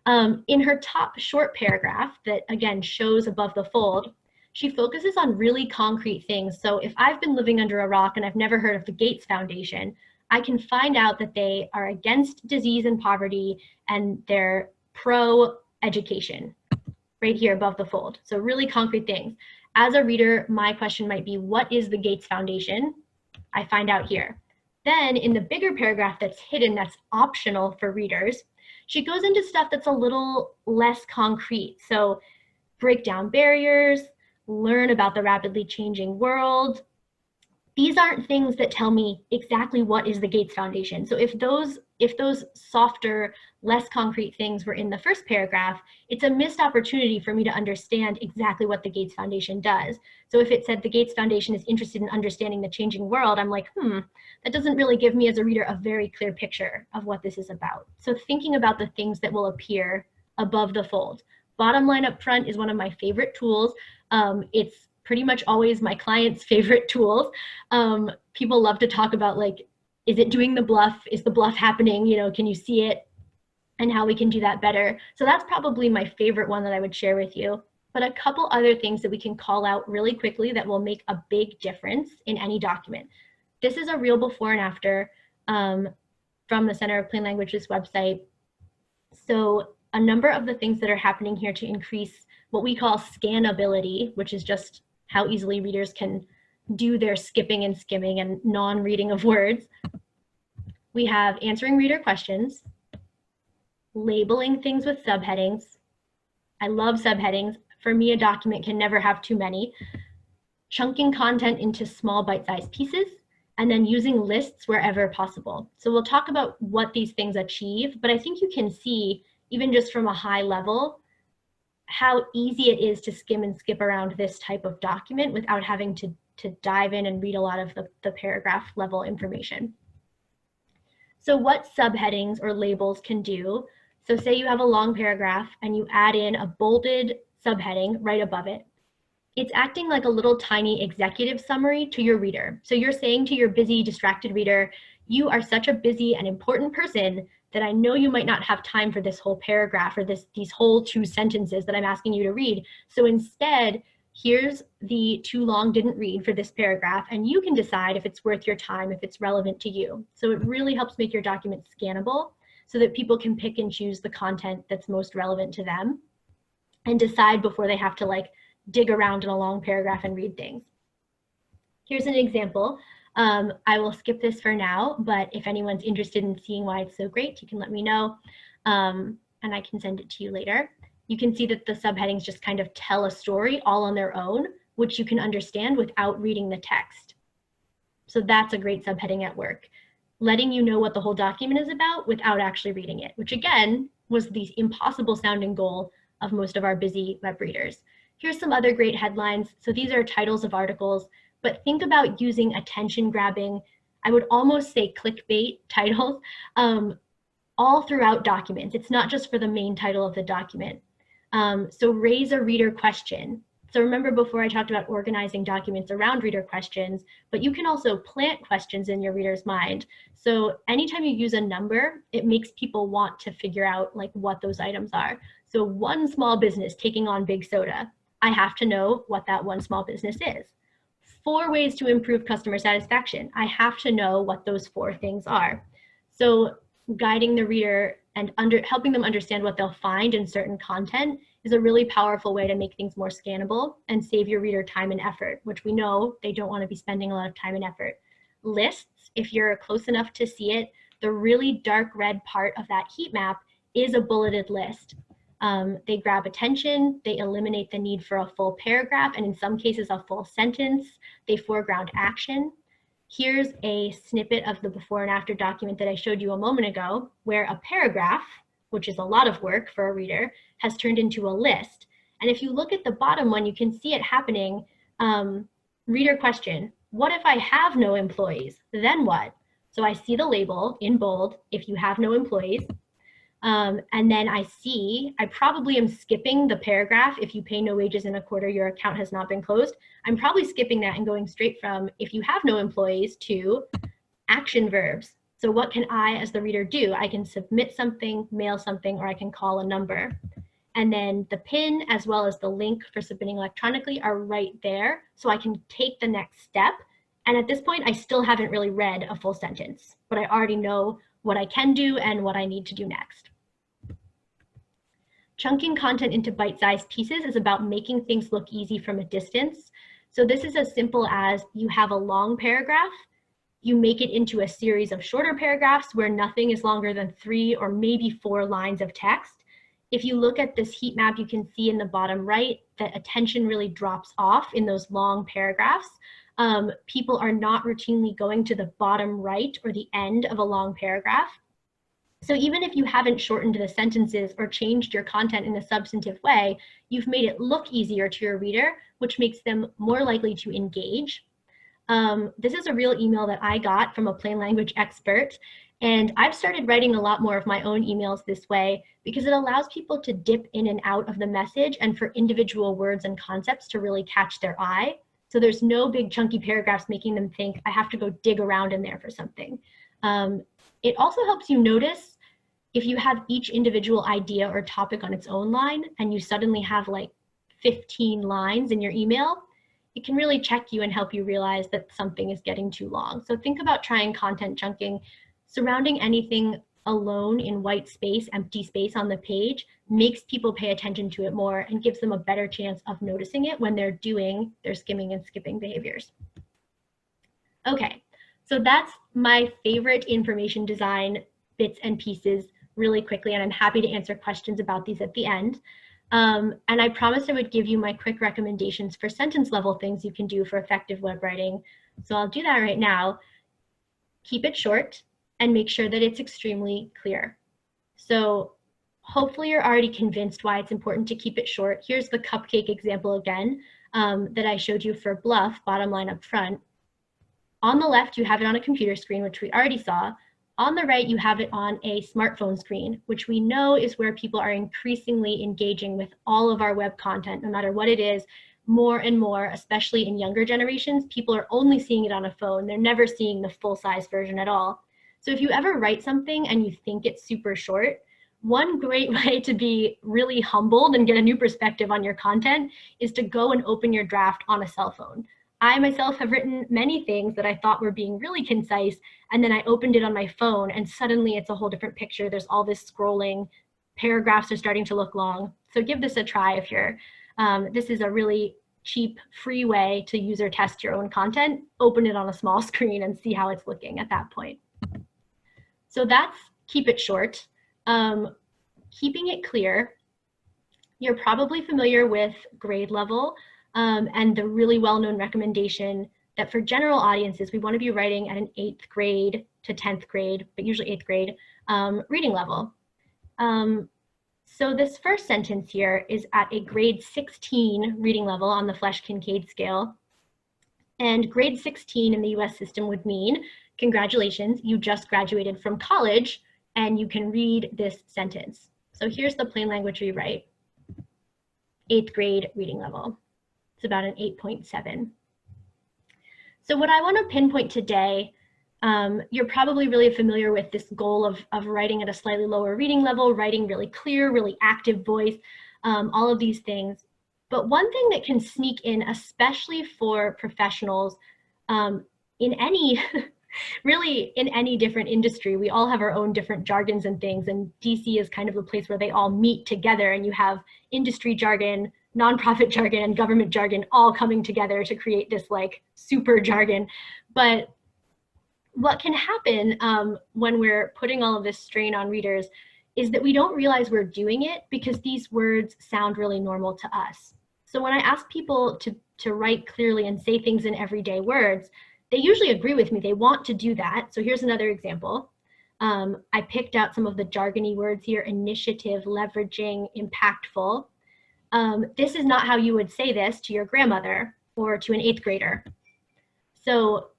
In her top short paragraph that again shows above the fold, she focuses on really concrete things. So if I've been living under a rock and I've never heard of the Gates Foundation, I can find out that they are against disease and poverty and they're pro-education right here above the fold. So really concrete things. As a reader, my question might be, what is the Gates Foundation? I find out here. Then in the bigger paragraph that's hidden, that's optional for readers, she goes into stuff that's a little less concrete. So break down barriers, learn about the rapidly changing world. These aren't things that tell me exactly what is the Gates Foundation. So if those softer, less concrete things were in the first paragraph, it's a missed opportunity for me to understand exactly what the Gates Foundation does. So if it said the Gates Foundation is interested in understanding the changing world, I'm like, that doesn't really give me as a reader a very clear picture of what this is about. So thinking about the things that will appear above the fold. Bottom line up front is one of my favorite tools. It's pretty much always my clients' favorite tools. People love to talk about, like, is it doing the bluff? Is the bluff happening? Can you see it? And how we can do that better. So that's probably my favorite one that I would share with you. But a couple other things that we can call out really quickly that will make a big difference in any document. This is a real before and after from the Center of Plain Language's website. So a number of the things that are happening here to increase what we call scannability, which is just how easily readers can do their skipping and skimming and non-reading of words. We have answering reader questions, labeling things with subheadings. I love subheadings. For me, a document can never have too many. Chunking content into small bite-sized pieces, and then using lists wherever possible. So we'll talk about what these things achieve, but I think you can see, even just from a high level, how easy it is to skim and skip around this type of document without having to dive in and read a lot of the paragraph level information. So what subheadings or labels can do, so say you have a long paragraph and you add in a bolded subheading right above it. It's acting like a little tiny executive summary to your reader. So you're saying to your busy, distracted reader, you are such a busy and important person that I know you might not have time for this whole paragraph or these whole 2 sentences that I'm asking you to read. So instead, here's the too long didn't read for this paragraph, and you can decide if it's worth your time, if it's relevant to you. So it really helps make your document scannable so that people can pick and choose the content that's most relevant to them and decide before they have to like dig around in a long paragraph and read things. Here's an example. I will skip this for now, but if anyone's interested in seeing why it's so great, you can let me know, and I can send it to you later. You can see that the subheadings just kind of tell a story all on their own, which you can understand without reading the text. So that's a great subheading at work, letting you know what the whole document is about without actually reading it, which again was the impossible sounding goal of most of our busy web readers. Here's some other great headlines. So these are titles of articles, but think about using attention grabbing, I would almost say clickbait titles, all throughout documents. It's not just for the main title of the document. So raise a reader question. So remember before I talked about organizing documents around reader questions, but you can also plant questions in your reader's mind. So anytime you use a number, it makes people want to figure out like what those items are. So one small business taking on big soda. I have to know what that one small business is. 4 ways to improve customer satisfaction. I have to know what those 4 things are. So guiding the reader and helping them understand what they'll find in certain content is a really powerful way to make things more scannable and save your reader time and effort, which we know they don't want to be spending a lot of time and effort. Lists, if you're close enough to see it, the really dark red part of that heat map is a bulleted list. They grab attention, they eliminate the need for a full paragraph, and in some cases a full sentence. They foreground action. Here's a snippet of the before and after document that I showed you a moment ago, where a paragraph, which is a lot of work for a reader, has turned into a list. And if you look at the bottom one, you can see it happening. Reader question, what if I have no employees? Then what? So I see the label in bold, if you have no employees. And then I probably am skipping the paragraph, if you pay no wages in a quarter, your account has not been closed. I'm probably skipping that and going straight from if you have no employees to action verbs. So what can I, as the reader, do? I can submit something, mail something, or I can call a number. And then the pin, as well as the link for submitting electronically, are right there. So I can take the next step. And at this point, I still haven't really read a full sentence, but I already know what I can do and what I need to do next. Chunking content into bite-sized pieces is about making things look easy from a distance. So this is as simple as you have a long paragraph, you make it into a series of shorter paragraphs where nothing is longer than 3 or maybe 4 lines of text. If you look at this heat map, you can see in the bottom right that attention really drops off in those long paragraphs. People are not routinely going to the bottom right or the end of a long paragraph. So even if you haven't shortened the sentences or changed your content in a substantive way, you've made it look easier to your reader, which makes them more likely to engage. This is a real email that I got from a plain language expert, and I've started writing a lot more of my own emails this way because it allows people to dip in and out of the message and for individual words and concepts to really catch their eye. So there's no big chunky paragraphs making them think I have to go dig around in there for something. It also helps you notice if you have each individual idea or topic on its own line and you suddenly have like 15 lines in your email, it can really check you and help you realize that something is getting too long. So think about trying content chunking. Surrounding anything alone in white space, empty space on the page, makes people pay attention to it more and gives them a better chance of noticing it when they're doing their skimming and skipping behaviors. Okay, so that's my favorite information design bits and pieces really quickly, and I'm happy to answer questions about these at the end. And I promised I would give you my quick recommendations for sentence level things you can do for effective web writing. So I'll do that right now. Keep it short and make sure that it's extremely clear. So hopefully you're already convinced why it's important to keep it short. Here's the cupcake example again that I showed you for Bluff, bottom line up front. On the left, you have it on a computer screen, which we already saw. On the right, you have it on a smartphone screen, which we know is where people are increasingly engaging with all of our web content, no matter what it is, more and more, especially in younger generations. People are only seeing it on a phone. They're never seeing the full-size version at all. So if you ever write something and you think it's super short, one great way to be really humbled and get a new perspective on your content is to go and open your draft on a cell phone. I myself have written many things that I thought were being really concise, and then I opened it on my phone and suddenly it's a whole different picture. There's all this scrolling, paragraphs are starting to look long. So give this a try if you're, this is a really cheap, free way to user test your own content. Open it on a small screen and see how it's looking at that point. So that's keep it short. Keeping it clear, you're probably familiar with grade level. And the really well-known recommendation that for general audiences, we want to be writing at an 8th grade to 10th grade, but usually 8th grade reading level. So this first sentence here is at a grade 16 reading level on the Flesch-Kincaid scale. And grade 16 in the US system would mean, congratulations, you just graduated from college and you can read this sentence. So here's the plain language rewrite, 8th grade reading level. It's about an 8.7. So what I want to pinpoint today, you're probably really familiar with this goal of writing at a slightly lower reading level, writing really clear, really active voice, all of these things. But one thing that can sneak in, especially for professionals in any, really in any different industry, we all have our own different jargons and things, and DC is kind of the place where they all meet together and you have industry jargon, nonprofit jargon and government jargon all coming together to create this like super jargon. But what can happen when we're putting all of this strain on readers is that we don't realize we're doing it because these words sound really normal to us. So when I ask people to write clearly and say things in everyday words, they usually agree with me. They want to do that. So here's another example. I picked out some of the jargony words here: initiative, leveraging, impactful. This is not how you would say this to your grandmother or to an 8th grader. So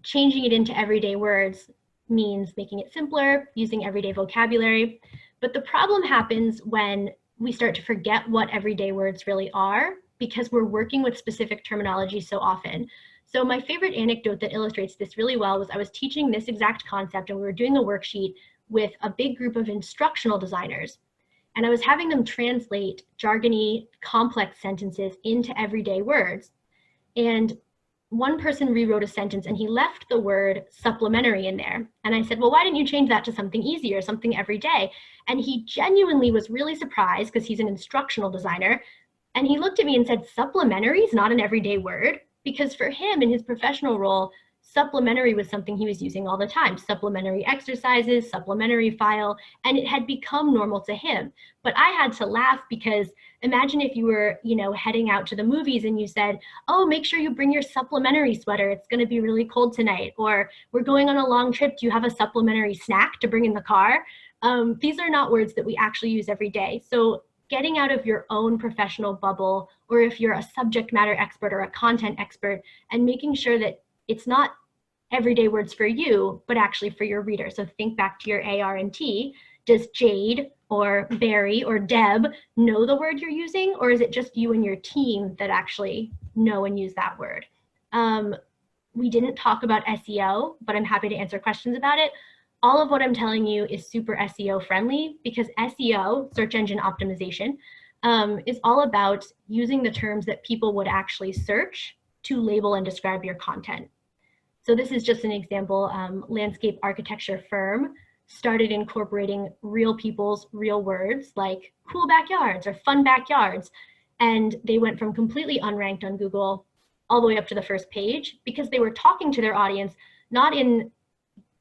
changing it into everyday words means making it simpler, using everyday vocabulary. But the problem happens when we start to forget what everyday words really are because we're working with specific terminology so often. So my favorite anecdote that illustrates this really well was I was teaching this exact concept and we were doing a worksheet with a big group of instructional designers. And I was having them translate jargony, complex sentences into everyday words. And one person rewrote a sentence and he left the word supplementary in there. And I said, well, why didn't you change that to something easier, something everyday? And he genuinely was really surprised because he's an instructional designer. And he looked at me and said, supplementary is not an everyday word? Because for him in his professional role, supplementary was something he was using all the time. Supplementary exercises, supplementary file, and it had become normal to him. But I had to laugh because imagine if you were, heading out to the movies and you said, oh, make sure you bring your supplementary sweater. It's going to be really cold tonight. Or we're going on a long trip. Do you have a supplementary snack to bring in the car? These are not words that we actually use every day. So getting out of your own professional bubble, or if you're a subject matter expert or a content expert, and making sure that it's not everyday words for you, but actually for your reader. So think back to your AR&T. Does Jade or Barry or Deb know the word you're using, or is it just you and your team that actually know and use that word? We didn't talk about SEO, but I'm happy to answer questions about it. All of what I'm telling you is super SEO friendly because SEO, search engine optimization, is all about using the terms that people would actually search to label and describe your content. So this is just an example. Landscape architecture firm started incorporating real people's real words like cool backyards or fun backyards. And they went from completely unranked on Google all the way up to the first page because they were talking to their audience, not in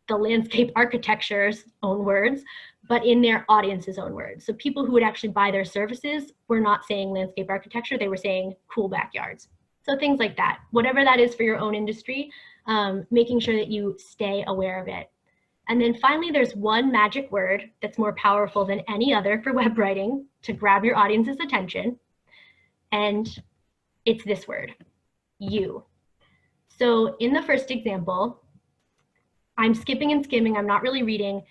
the landscape architecture's own words, but in their audience's own words. So people who would actually buy their services were not saying landscape architecture, they were saying cool backyards. So things like that, whatever that is for your own industry, making sure that you stay aware of it. And then finally, there's one magic word that's more powerful than any other for web writing to grab your audience's attention. And it's this word, you. So in the first example, I'm skipping and skimming, I'm not really reading.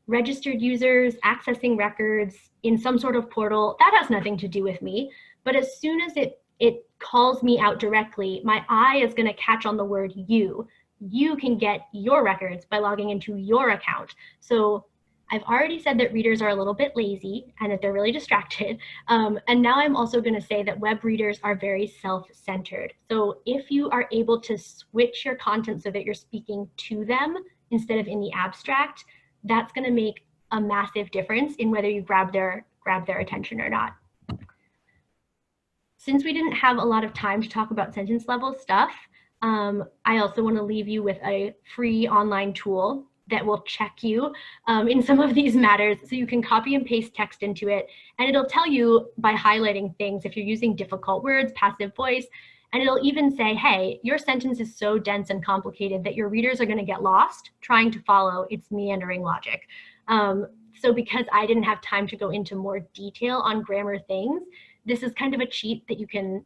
Registered users, accessing records in some sort of portal, that has nothing to do with me. But as soon as it calls me out directly, my eye is going to catch on the word you. You can get your records by logging into your account. So I've already said that readers are a little bit lazy and that they're really distracted. And now I'm also going to say that web readers are very self-centered. So if you are able to switch your content so that you're speaking to them instead of in the abstract, that's going to make a massive difference in whether you grab their attention or not. Since we didn't have a lot of time to talk about sentence level stuff, I also want to leave you with a free online tool that will check you in some of these matters. So you can copy and paste text into it, and it'll tell you by highlighting things if you're using difficult words, passive voice, and it'll even say, hey, your sentence is so dense and complicated that your readers are going to get lost trying to follow its meandering logic. So because I didn't have time to go into more detail on grammar things, this is kind of a cheat that you can,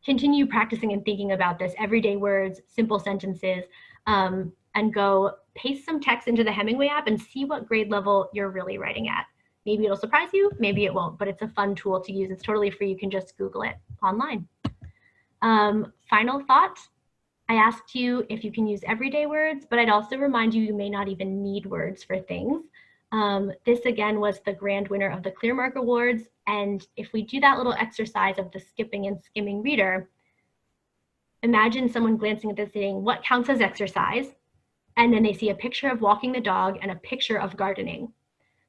continue practicing and thinking about this, everyday words, simple sentences, and go paste some text into the Hemingway app and see what grade level you're really writing at. Maybe it'll surprise you, maybe it won't, but it's a fun tool to use. It's totally free. You can just Google it online. Final thought, I asked you if you can use everyday words, but I'd also remind you, you may not even need words for things. This again was the grand winner of the Clearmark Awards. And if we do that little exercise of the skipping and skimming reader, imagine someone glancing at this saying, what counts as exercise? And then they see a picture of walking the dog and a picture of gardening.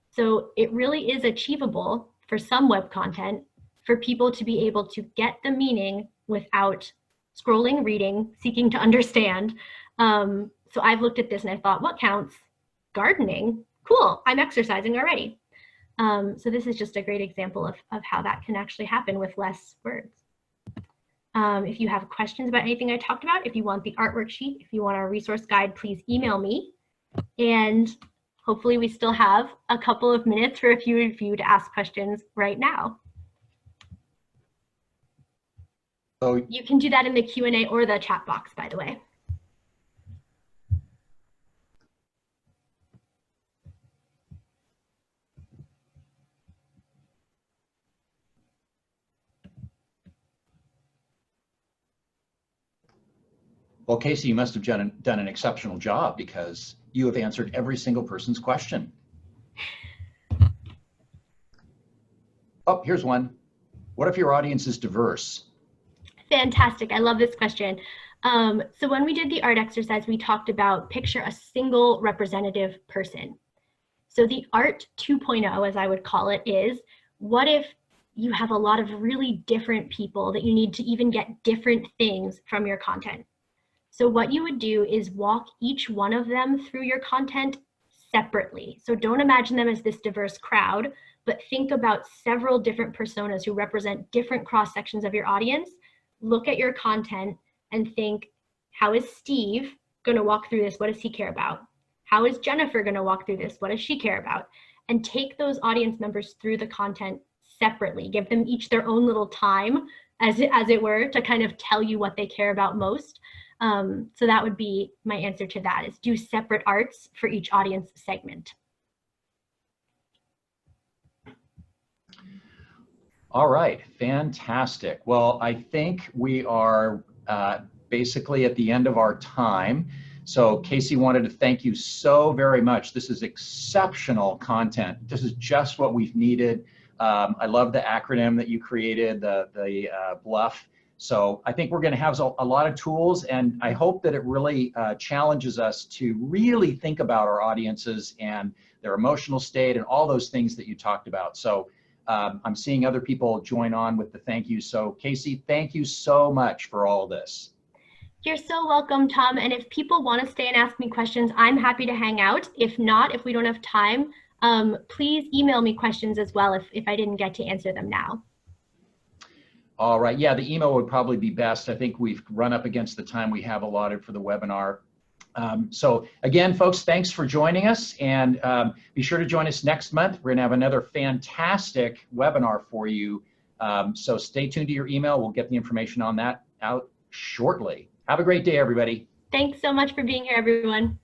So it really is achievable for some web content for people to be able to get the meaning without scrolling, reading, seeking to understand. So I've looked at this and I thought, what counts? Gardening? Cool, I'm exercising already. So this is just a great example of how that can actually happen with less words. If you have questions about anything I talked about, if you want the artwork sheet, if you want our resource guide, please email me. And hopefully we still have a couple of minutes for a few of you to ask questions right now. So you can do that in the Q&A or the chat box, by the way. Well, Casey, you must have done an exceptional job because you have answered every single person's question. Oh, here's one. What if your audience is diverse? Fantastic. I love this question. So when we did the art exercise, we talked about picture a single representative person. So the art 2.0, as I would call it, is what if you have a lot of really different people that you need to even get different things from your content? So what you would do is walk each one of them through your content separately. So don't imagine them as this diverse crowd, but think about several different personas who represent different cross sections of your audience. Look at your content and think, how is Steve going to walk through this? What does he care about? How is Jennifer going to walk through this? What does she care about? And take those audience members through the content separately. Give them each their own little time, as it were, to kind of tell you what they care about most. So that would be my answer to that, is do separate arts for each audience segment. All right, fantastic. Well, I think we are basically at the end of our time. So Casey wanted to thank you so very much. This is exceptional content. This is just what we've needed. I love the acronym that you created, the BLUF. So I think we're going to have a lot of tools, and I hope that it really challenges us to really think about our audiences and their emotional state and all those things that you talked about. So I'm seeing other people join on with the thank you. So Casey, thank you so much for all of this. You're so welcome, Tom. And if people want to stay and ask me questions, I'm happy to hang out. If not, if we don't have time, please email me questions as well if I didn't get to answer them now. All right. Yeah, the email would probably be best. I think we've run up against the time we have allotted for the webinar. So again, folks, thanks for joining us, and be sure to join us next month. We're going to have another fantastic webinar for you. So stay tuned to your email. We'll get the information on that out shortly. Have a great day, everybody. Thanks so much for being here, everyone.